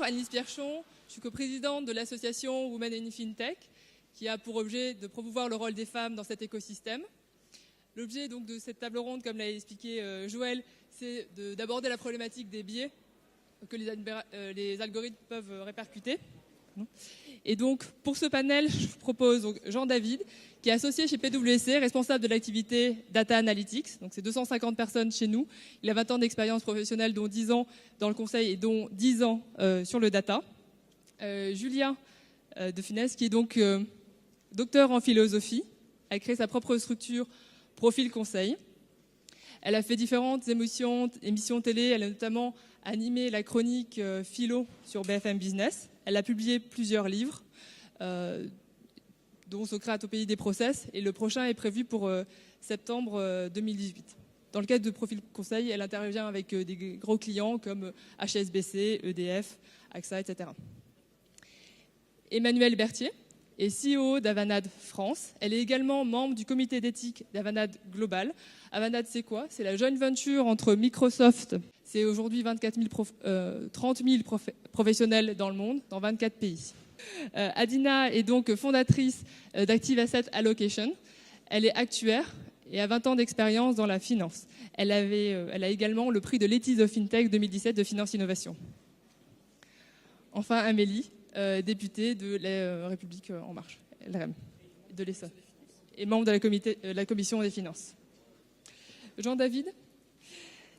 Annelise Pierchon, je suis coprésidente de l'association Women in FinTech, qui a pour objet de promouvoir le rôle des femmes dans cet écosystème. L'objet donc de cette table ronde, comme l'a expliqué Joël, c'est d'aborder la problématique des biais que les algorithmes peuvent répercuter. Et donc, pour ce panel, je vous propose donc Jean-David, qui est associé chez PwC, responsable de l'activité Data Analytics. Donc, c'est 250 personnes chez nous. Il a 20 ans d'expérience professionnelle, dont 10 ans dans le conseil et dont 10 ans sur le data. Julien de Funès, qui est donc docteur en philosophie, a créé sa propre structure Profil Conseil. Elle a fait différentes émissions télé. Elle a notamment animé la chronique philo sur BFM Business. Elle a publié plusieurs livres, dont Socrate au pays des process, et le prochain est prévu pour septembre 2018. Dans le cadre de Profil Conseil, elle intervient avec des gros clients comme HSBC, EDF, AXA, etc. Emmanuelle Berthier est CEO d'Avanade France. Elle est également membre du comité d'éthique d'Avanade Global. Avanade, c'est quoi? C'est la joint venture entre Microsoft. C'est aujourd'hui 30 000 professionnels dans le monde, dans 24 pays. Adina est donc fondatrice d'Active Asset Allocation. Elle est actuaire et a 20 ans d'expérience dans la finance. Elle a également le prix de l'ETIS of FinTech 2017 de Finance Innovation. Enfin, Amélie, députée de la République En Marche, LREM, de l'ESA, et membre de la commission des finances. Jean-David,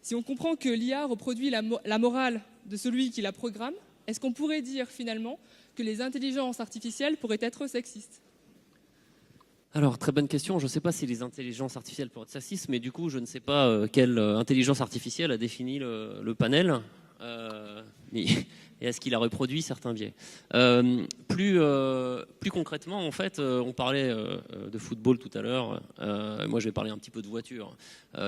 si on comprend que l'IA reproduit la morale de celui qui la programme, est-ce qu'on pourrait dire finalement que les intelligences artificielles pourraient être sexistes? Alors, très bonne question. Je ne sais pas si les intelligences artificielles pourraient être sexistes, mais du coup, je ne sais pas quelle intelligence artificielle a défini le panel. Et est-ce qu'il a reproduit certains biais. Plus concrètement, en fait, on parlait de football tout à l'heure. Moi, je vais parler un petit peu de voiture.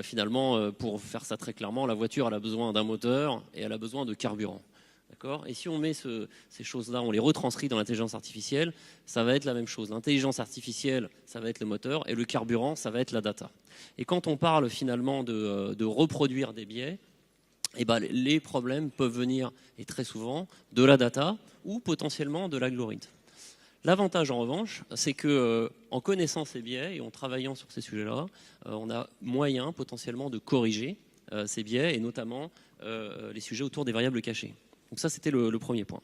Finalement, pour faire ça très clairement, la voiture, elle a besoin d'un moteur et elle a besoin de carburant. D'accord ? Et si on met ces choses-là, on les retranscrit dans l'intelligence artificielle, ça va être la même chose. L'intelligence artificielle, ça va être le moteur, et le carburant, ça va être la data. Et quand on parle finalement de reproduire des biais, eh ben, les problèmes peuvent venir, et très souvent, de la data ou potentiellement de l'algorithme. L'avantage, en revanche, c'est qu'en connaissant ces biais et en travaillant sur ces sujets-là, on a moyen potentiellement de corriger ces biais, et notamment les sujets autour des variables cachées. Donc ça, c'était le premier point.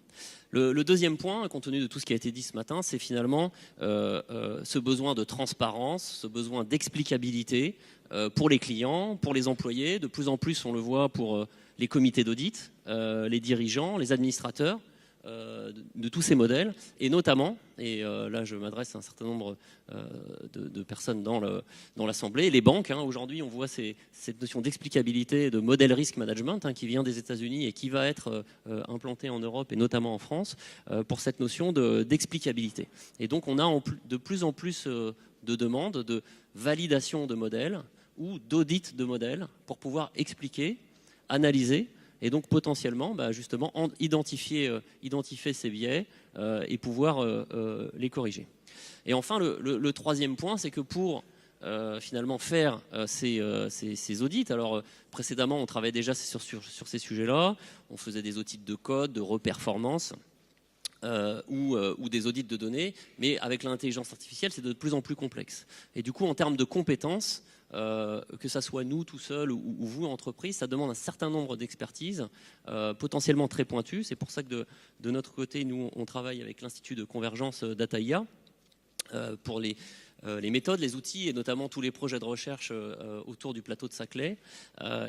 Le deuxième point, compte tenu de tout ce qui a été dit ce matin, c'est finalement ce besoin de transparence, ce besoin d'explicabilité pour les clients, pour les employés. De plus en plus, on le voit pour les comités d'audit, les dirigeants, les administrateurs de tous ces modèles, et notamment, et là je m'adresse à un certain nombre de personnes dans l'Assemblée, les banques. Aujourd'hui, on voit cette notion d'explicabilité, de modèle risk management qui vient des États-Unis et qui va être implantée en Europe et notamment en France pour cette notion d'explicabilité. Et donc on a de plus en plus de demandes de validation de modèles ou d'audit de modèles pour pouvoir expliquer, analyser, et donc potentiellement justement identifier ces biais et pouvoir les corriger. Et enfin, le troisième point, c'est que pour finalement faire ces audits, alors précédemment on travaillait déjà sur ces sujets-là, on faisait des audits de code, de reperformance, ou des audits de données, mais avec l'intelligence artificielle, c'est de plus en plus complexe. Et du coup, en termes de compétences, que ça soit nous tout seuls ou vous, entreprise, ça demande un certain nombre d'expertises, potentiellement très pointues. C'est pour ça que de notre côté, nous, on travaille avec l'Institut de convergence Data IA pour les méthodes, les outils et notamment tous les projets de recherche autour du plateau de Saclay.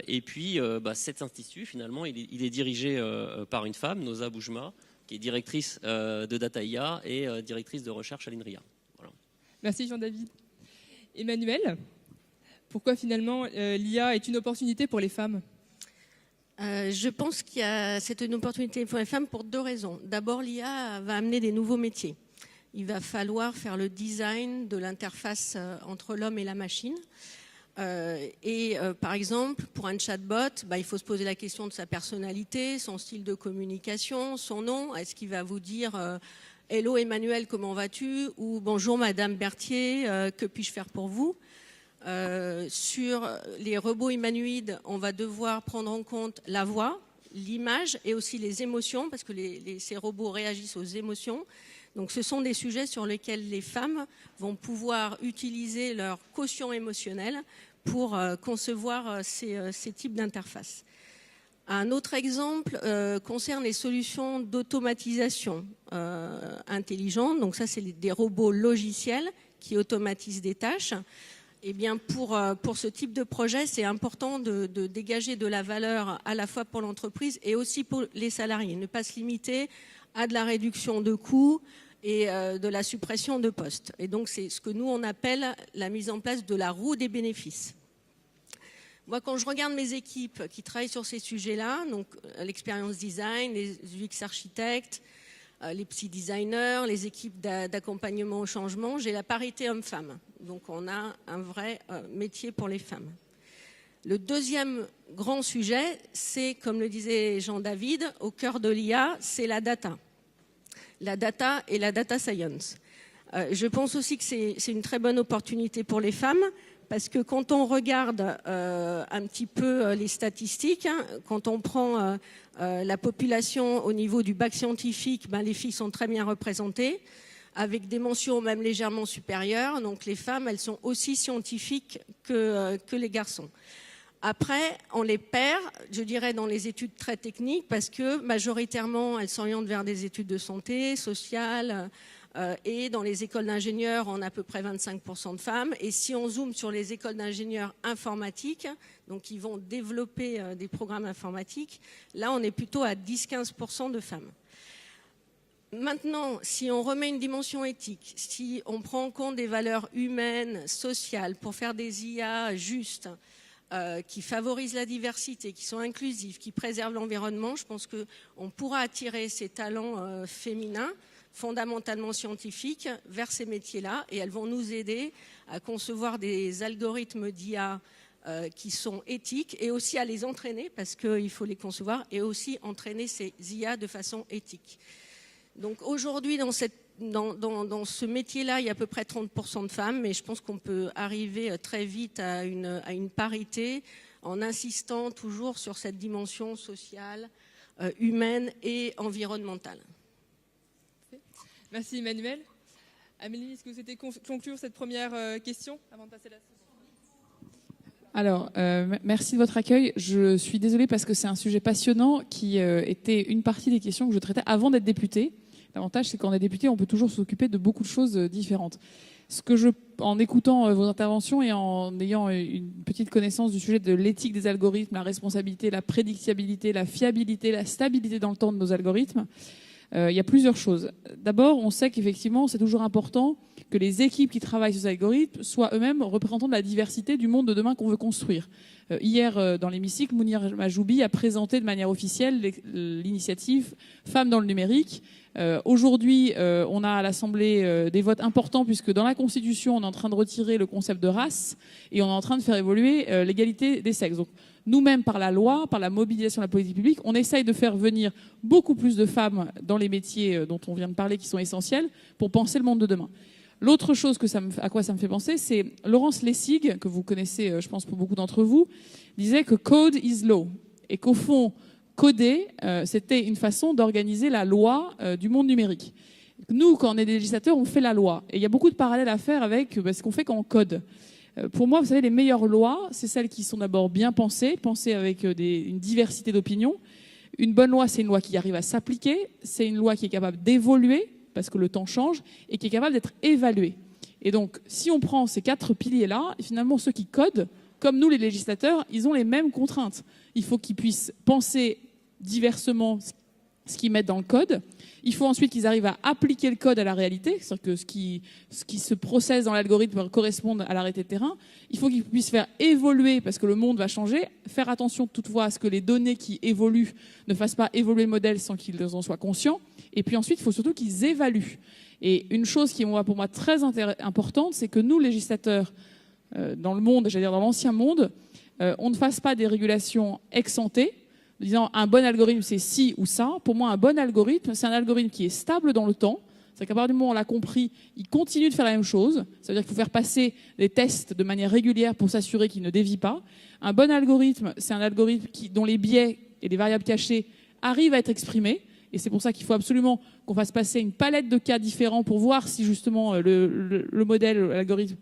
Et puis, cet institut, finalement, il est dirigé par une femme, Noza Boujma, qui est directrice de Data IA et directrice de recherche à l'INRIA. Voilà. Merci Jean-David. Emmanuelle, pourquoi finalement l'IA est une opportunité pour les femmes ? Je pense c'est une opportunité pour les femmes pour deux raisons. D'abord, l'IA va amener des nouveaux métiers. Il va falloir faire le design de l'interface entre l'homme et la machine. Par exemple, pour un chatbot, il faut se poser la question de sa personnalité, son style de communication, son nom. Est-ce qu'il va vous dire « Hello Emmanuel, comment vas-tu » ou « Bonjour Madame Berthier, que puis-je faire pour vous ?» Sur les robots humanoïdes, on va devoir prendre en compte la voix, l'image et aussi les émotions, parce que ces robots réagissent aux émotions. Donc ce sont des sujets sur lesquels les femmes vont pouvoir utiliser leur quotient émotionnel pour concevoir ces types d'interfaces. Un autre exemple concerne les solutions d'automatisation intelligente. Donc ça, c'est des robots logiciels qui automatisent des tâches. Eh bien, pour ce type de projet, c'est important de dégager de la valeur à la fois pour l'entreprise et aussi pour les salariés. Ne pas se limiter à de la réduction de coûts et de la suppression de postes. Et donc, c'est ce que nous, on appelle la mise en place de la roue des bénéfices. Moi, quand je regarde mes équipes qui travaillent sur ces sujets-là, donc l'expérience design, les UX architectes, les psy-designers, les équipes d'accompagnement au changement, j'ai la parité homme-femme. Donc, on a un vrai métier pour les femmes. Le deuxième grand sujet, c'est, comme le disait Jean-David, au cœur de l'IA, c'est la data. La data et la data science. Je pense aussi que c'est une très bonne opportunité pour les femmes, parce que quand on regarde un petit peu les statistiques, quand on prend la population au niveau du bac scientifique, les filles sont très bien représentées, avec des mentions même légèrement supérieures. Donc les femmes, elles sont aussi scientifiques que les garçons. Après, on les perd, je dirais, dans les études très techniques, parce que majoritairement, elles s'orientent vers des études de santé, sociales, et dans les écoles d'ingénieurs, on a à peu près 25% de femmes. Et si on zoome sur les écoles d'ingénieurs informatiques, donc qui vont développer des programmes informatiques, là, on est plutôt à 10-15% de femmes. Maintenant, si on remet une dimension éthique, si on prend en compte des valeurs humaines, sociales, pour faire des IA justes, qui favorisent la diversité, qui sont inclusifs, qui préservent l'environnement, je pense qu'on pourra attirer ces talents féminins, fondamentalement scientifiques, vers ces métiers-là, et elles vont nous aider à concevoir des algorithmes d'IA qui sont éthiques, et aussi à les entraîner, parce qu'il faut les concevoir, et aussi entraîner ces IA de façon éthique. Donc aujourd'hui, dans ce métier-là, il y a à peu près 30% de femmes, mais je pense qu'on peut arriver très vite à une parité en insistant toujours sur cette dimension sociale, humaine et environnementale. Merci Emmanuel. Amélie, est-ce que vous souhaitez conclure cette première question avant de passer à la suite ? Alors, merci de votre accueil. Je suis désolée parce que c'est un sujet passionnant qui était une partie des questions que je traitais avant d'être députée. L'avantage, c'est qu'en est député, on peut toujours s'occuper de beaucoup de choses différentes. En écoutant vos interventions et en ayant une petite connaissance du sujet de l'éthique des algorithmes, la responsabilité, la prédictibilité, la fiabilité, la stabilité dans le temps de nos algorithmes, il y a plusieurs choses. D'abord, on sait qu'effectivement, c'est toujours important que les équipes qui travaillent sur ces algorithmes soient eux-mêmes représentants de la diversité du monde de demain qu'on veut construire. Hier, dans l'hémicycle, Mounir Majoubi a présenté de manière officielle l'initiative Femmes dans le numérique. Aujourd'hui, on a à l'Assemblée des votes importants puisque dans la Constitution, on est en train de retirer le concept de race et on est en train de faire évoluer l'égalité des sexes. Donc, nous-mêmes, par la loi, par la mobilisation de la politique publique, on essaye de faire venir beaucoup plus de femmes dans les métiers dont on vient de parler qui sont essentiels pour penser le monde de demain. L'autre chose à quoi ça me fait penser, c'est Laurence Lessig, que vous connaissez, je pense, pour beaucoup d'entre vous, disait que code is law et qu'au fond, coder, c'était une façon d'organiser la loi du monde numérique. Nous, quand on est des législateurs, on fait la loi. Et il y a beaucoup de parallèles à faire avec ce qu'on fait quand on code. Pour moi, vous savez, les meilleures lois, c'est celles qui sont d'abord bien pensées avec une diversité d'opinions. Une bonne loi, c'est une loi qui arrive à s'appliquer, c'est une loi qui est capable d'évoluer, parce que le temps change, et qui est capable d'être évaluée. Et donc, si on prend ces 4 piliers-là, finalement, ceux qui codent, comme nous, les législateurs, ils ont les mêmes contraintes. Il faut qu'ils puissent penser diversement ce qu'ils mettent dans le code. Il faut ensuite qu'ils arrivent à appliquer le code à la réalité, c'est-à-dire que ce qui se processe dans l'algorithme corresponde à la réalité de terrain. Il faut qu'ils puissent faire évoluer, parce que le monde va changer. Faire attention toutefois à ce que les données qui évoluent ne fassent pas évoluer le modèle sans qu'ils en soient conscients. Et puis ensuite, il faut surtout qu'ils évaluent. Et une chose qui est pour moi très importante, c'est que nous, législateurs, dans le monde, j'allais dire dans l'ancien monde, on ne fasse pas des régulations ex-ante, disant un bon algorithme c'est ci ou ça. Pour moi, un bon algorithme, c'est un algorithme qui est stable dans le temps, C'est qu'à partir du moment où on l'a compris, il continue de faire la même chose. Ça veut dire qu'il faut faire passer des tests de manière régulière pour s'assurer qu'il ne dévie pas. Un bon algorithme, c'est un algorithme dont les biais et les variables cachées arrivent à être exprimés. Et c'est pour ça qu'il faut absolument qu'on fasse passer une palette de cas différents pour voir si justement le modèle, l'algorithme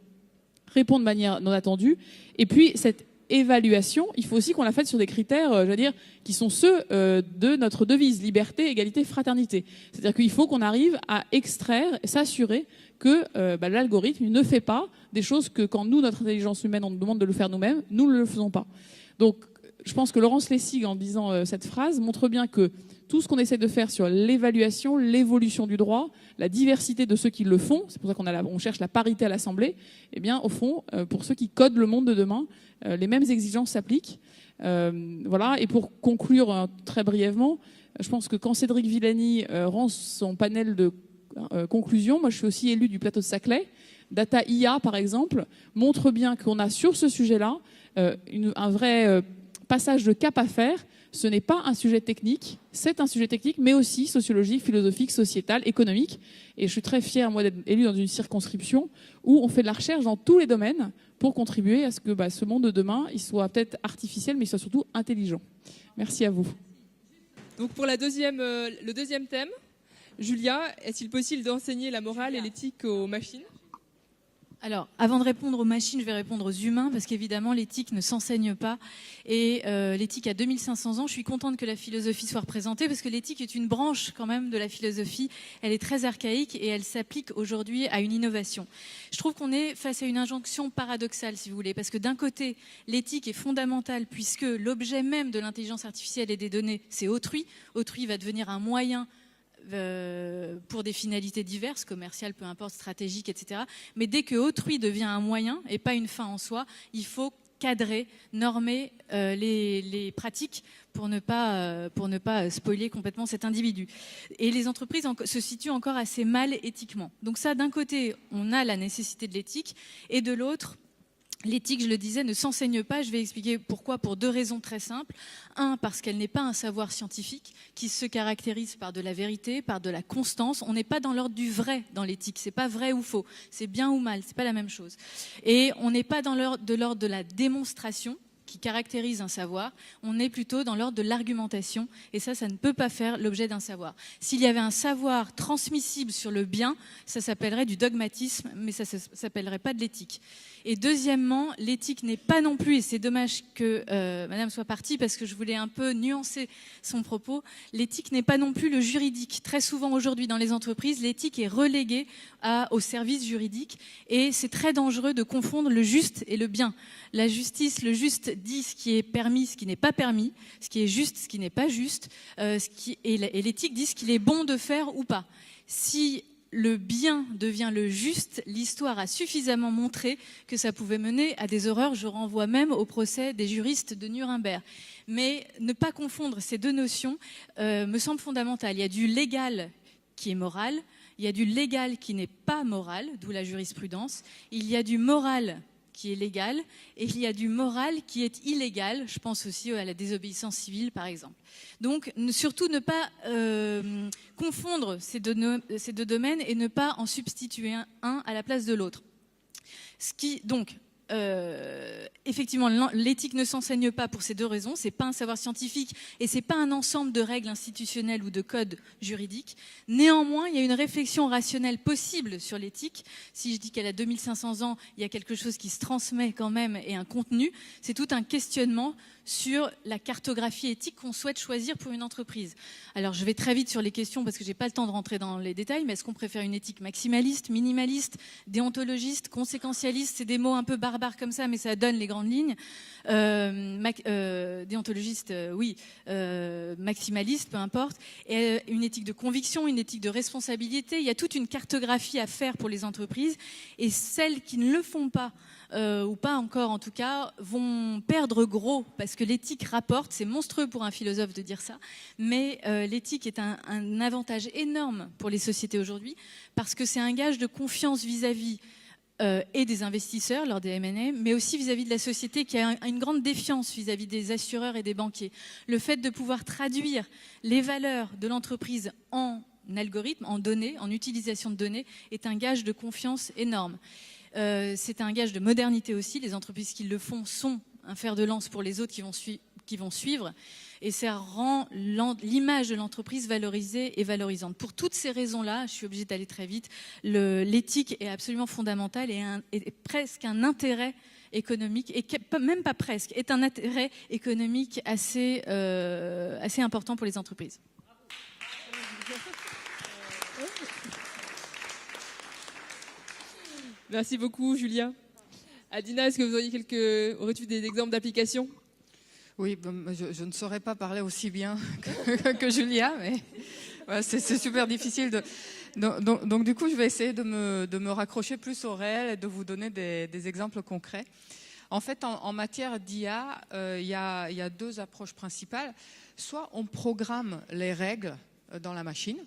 répond de manière non attendue. Et puis cette évaluation, il faut aussi qu'on la fasse sur des critères, je veux dire, qui sont ceux de notre devise, liberté, égalité, fraternité. C'est-à-dire qu'il faut qu'on arrive à extraire, s'assurer que l'algorithme ne fait pas des choses que quand nous, notre intelligence humaine, on nous demande de le faire nous-mêmes, nous ne le faisons pas. Donc, je pense que Laurence Lessig, en disant cette phrase, montre bien que tout ce qu'on essaie de faire sur l'évaluation, l'évolution du droit, la diversité de ceux qui le font, c'est pour ça qu'on cherche la parité à l'Assemblée, eh bien, au fond, pour ceux qui codent le monde de demain, les mêmes exigences s'appliquent. Voilà. Et pour conclure très brièvement, je pense que quand Cédric Villani rend son panel de conclusions, moi je suis aussi élu du plateau de Saclay, Data IA par exemple, montre bien qu'on a sur ce sujet-là un vrai passage de cap à faire. Ce n'est pas un sujet technique, c'est un sujet technique, mais aussi sociologique, philosophique, sociétal, économique. Et je suis très fière, moi, d'être élue dans une circonscription où on fait de la recherche dans tous les domaines pour contribuer à ce que ce monde de demain, il soit peut-être artificiel, mais il soit surtout intelligent. Merci à vous. Donc pour le deuxième thème, Julia, est-il possible d'enseigner la morale et l'éthique aux machines ? Alors, avant de répondre aux machines, je vais répondre aux humains, parce qu'évidemment, l'éthique ne s'enseigne pas. Et l'éthique a 2500 ans. Je suis contente que la philosophie soit représentée, parce que l'éthique est une branche quand même de la philosophie. Elle est très archaïque et elle s'applique aujourd'hui à une innovation. Je trouve qu'on est face à une injonction paradoxale, si vous voulez, parce que d'un côté, l'éthique est fondamentale, puisque l'objet même de l'intelligence artificielle et des données, c'est autrui. Autrui va devenir un moyen pour des finalités diverses, commerciales, peu importe, stratégiques, etc. Mais dès que autrui devient un moyen et pas une fin en soi, il faut cadrer, normer les pratiques pour ne pas spoiler complètement cet individu. Et les entreprises se situent encore assez mal éthiquement. Donc ça, d'un côté, on a la nécessité de l'éthique, et de l'autre, l'éthique, je le disais, ne s'enseigne pas. Je vais expliquer pourquoi, pour deux raisons très simples. Un, parce qu'elle n'est pas un savoir scientifique qui se caractérise par de la vérité, par de la constance. On n'est pas dans l'ordre du vrai dans l'éthique. C'est pas vrai ou faux. C'est bien ou mal. C'est pas la même chose. Et on n'est pas dans l'ordre de la démonstration qui caractérise un savoir. On est plutôt dans l'ordre de l'argumentation. Et ça ne peut pas faire l'objet d'un savoir. S'il y avait un savoir transmissible sur le bien, ça s'appellerait du dogmatisme, mais ça ne s'appellerait pas de l'éthique. Et deuxièmement, l'éthique n'est pas non plus, et c'est dommage que Madame soit partie parce que je voulais un peu nuancer son propos, l'éthique n'est pas non plus le juridique. Très souvent aujourd'hui dans les entreprises, l'éthique est reléguée au service juridique et c'est très dangereux de confondre le juste et le bien. La justice, le juste dit ce qui est permis, ce qui n'est pas permis, ce qui est juste, ce qui n'est pas juste, et l'éthique dit ce qu'il est bon de faire ou pas. Si le bien devient le juste, l'histoire a suffisamment montré que ça pouvait mener à des horreurs. Je renvoie même au procès des juristes de Nuremberg. Mais ne pas confondre ces deux notions me semble fondamental. Il y a du légal qui est moral, il y a du légal qui n'est pas moral, d'où la jurisprudence. Il y a du moral qui est légal et il y a du moral qui est illégal. Je pense aussi à la désobéissance civile, par exemple. Donc, surtout ne pas confondre ces deux domaines et ne pas en substituer un à la place de l'autre. Effectivement, l'éthique ne s'enseigne pas pour ces deux raisons. C'est pas un savoir scientifique et c'est pas un ensemble de règles institutionnelles ou de codes juridiques. Néanmoins, il y a une réflexion rationnelle possible sur l'éthique. Si je dis qu'elle a 2500 ans, il y a quelque chose qui se transmet quand même et un contenu. C'est tout un questionnement sur la cartographie éthique qu'on souhaite choisir pour une entreprise. Alors, je vais très vite sur les questions parce que j'ai pas le temps de rentrer dans les détails, mais est-ce qu'on préfère une éthique maximaliste, minimaliste, déontologiste, conséquentialiste? C'est des mots un peu barbares comme ça, mais ça donne les grandes lignes. Déontologiste, oui. Maximaliste, peu importe. Et une éthique de conviction, une éthique de responsabilité. Il y a toute une cartographie à faire pour les entreprises. Et celles qui ne le font pas, ou pas encore en tout cas, vont perdre gros parce que l'éthique rapporte. C'est monstrueux pour un philosophe de dire ça, mais l'éthique est un avantage énorme pour les sociétés aujourd'hui parce que c'est un gage de confiance vis-à-vis et des investisseurs lors des M&A, mais aussi vis-à-vis de la société qui a une grande défiance vis-à-vis des assureurs et des banquiers. Le fait de pouvoir traduire les valeurs de l'entreprise en algorithme, en données, en utilisation de données, est un gage de confiance énorme. C'est un gage de modernité aussi. Les entreprises qui le font sont un fer de lance pour les autres qui vont suivre. Et ça rend l'image de l'entreprise valorisée et valorisante. Pour toutes ces raisons-là, je suis obligée d'aller très vite, l'éthique est absolument fondamentale et est presque un intérêt économique, et même pas presque, est un intérêt économique assez important pour les entreprises. Merci beaucoup, Julien. Adina, est-ce que vous aurais-tu des exemples d'applications? Oui, je ne saurais pas parler aussi bien que Julia, mais ouais, c'est super difficile. Donc, du coup, je vais essayer de me raccrocher plus au réel et de vous donner des exemples concrets. En fait, en matière d'IA, il y a deux approches principales. Soit on programme les règles dans la machine.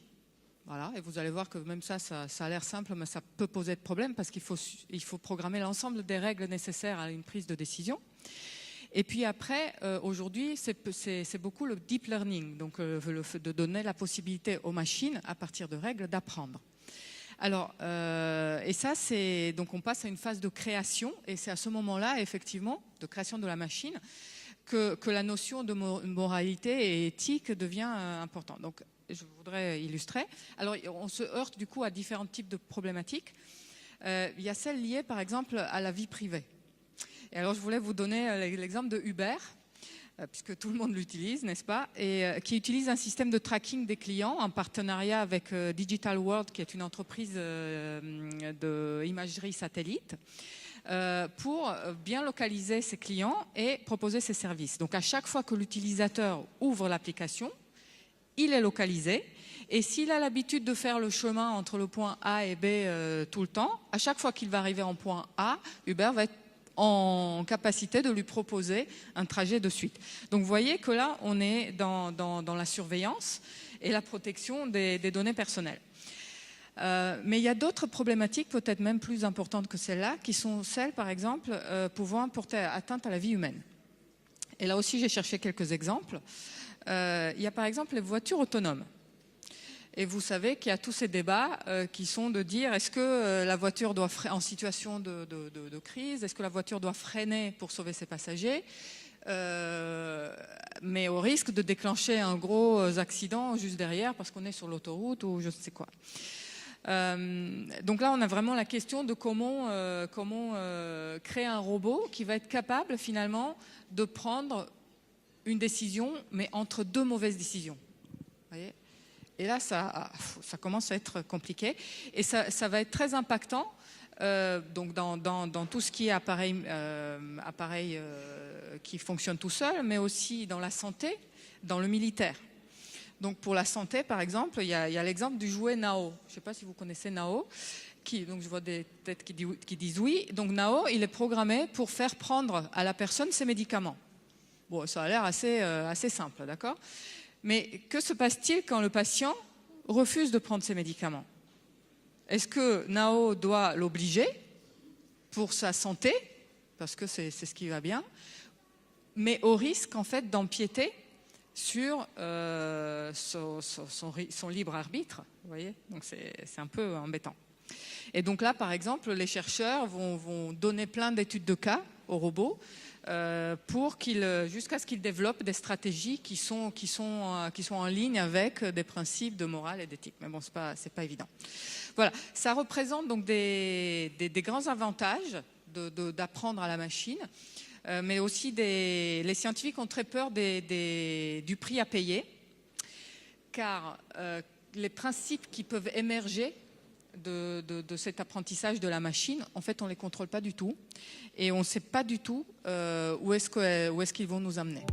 Voilà, et vous allez voir que même ça a l'air simple, mais ça peut poser de problème parce qu'il faut programmer l'ensemble des règles nécessaires à une prise de décision. Et puis après, aujourd'hui, c'est beaucoup le deep learning, donc le fait de donner la possibilité aux machines, à partir de règles, d'apprendre. Alors, et ça, donc on passe à une phase de création, et c'est à ce moment-là, effectivement, de création de la machine, que la notion de moralité et éthique devient importante. Donc, je voudrais illustrer. Alors, on se heurte du coup à différents types de problématiques. Il y a celles liées, par exemple, à la vie privée. Et alors, je voulais vous donner l'exemple de Uber, puisque tout le monde l'utilise, n'est-ce pas, et qui utilise un système de tracking des clients en partenariat avec Digital World, qui est une entreprise d'imagerie satellite, pour bien localiser ses clients et proposer ses services. Donc, à chaque fois que l'utilisateur ouvre l'application, il est localisé. Et s'il a l'habitude de faire le chemin entre le point A et B tout le temps, à chaque fois qu'il va arriver en point A, Uber va être en capacité de lui proposer un trajet de suite. Donc vous voyez que là, on est dans la surveillance et la protection des données personnelles. Mais il y a d'autres problématiques, peut-être même plus importantes que celles-là, qui sont celles, par exemple, pouvant porter atteinte à la vie humaine. Et là aussi, j'ai cherché quelques exemples. Il y a par exemple les voitures autonomes. Et vous savez qu'il y a tous ces débats qui sont de dire est-ce que la voiture doit en situation de crise, est-ce que la voiture doit freiner pour sauver ses passagers, mais au risque de déclencher un gros accident juste derrière parce qu'on est sur l'autoroute ou je ne sais quoi. Donc là, on a vraiment la question de comment créer un robot qui va être capable finalement de prendre une décision, mais entre deux mauvaises décisions. Vous voyez ? Et là, ça commence à être compliqué. Et ça va être très impactant donc dans tout ce qui est appareil qui fonctionne tout seul, mais aussi dans la santé, dans le militaire. Donc pour la santé, par exemple, il y a l'exemple du jouet Nao. Je ne sais pas si vous connaissez Nao. Donc je vois des têtes qui disent oui. Donc Nao, il est programmé pour faire prendre à la personne ses médicaments. Bon, ça a l'air assez simple, d'accord ? Mais que se passe-t-il quand le patient refuse de prendre ses médicaments? Est-ce que Nao doit l'obliger pour sa santé, parce que c'est ce qui va bien, mais au risque en fait d'empiéter sur son libre arbitre, vous voyez? Donc c'est un peu embêtant. Et donc là, par exemple, les chercheurs vont donner plein d'études de cas aux robots jusqu'à ce qu'ils développent des stratégies qui sont en ligne avec des principes de morale et d'éthique. Mais bon, c'est pas évident. Voilà, ça représente donc des grands avantages d'apprendre à la machine, mais aussi les scientifiques ont très peur du prix à payer, car les principes qui peuvent émerger de cet apprentissage de la machine, en fait, on ne les contrôle pas du tout et on ne sait pas du tout où est-ce qu'ils vont nous amener.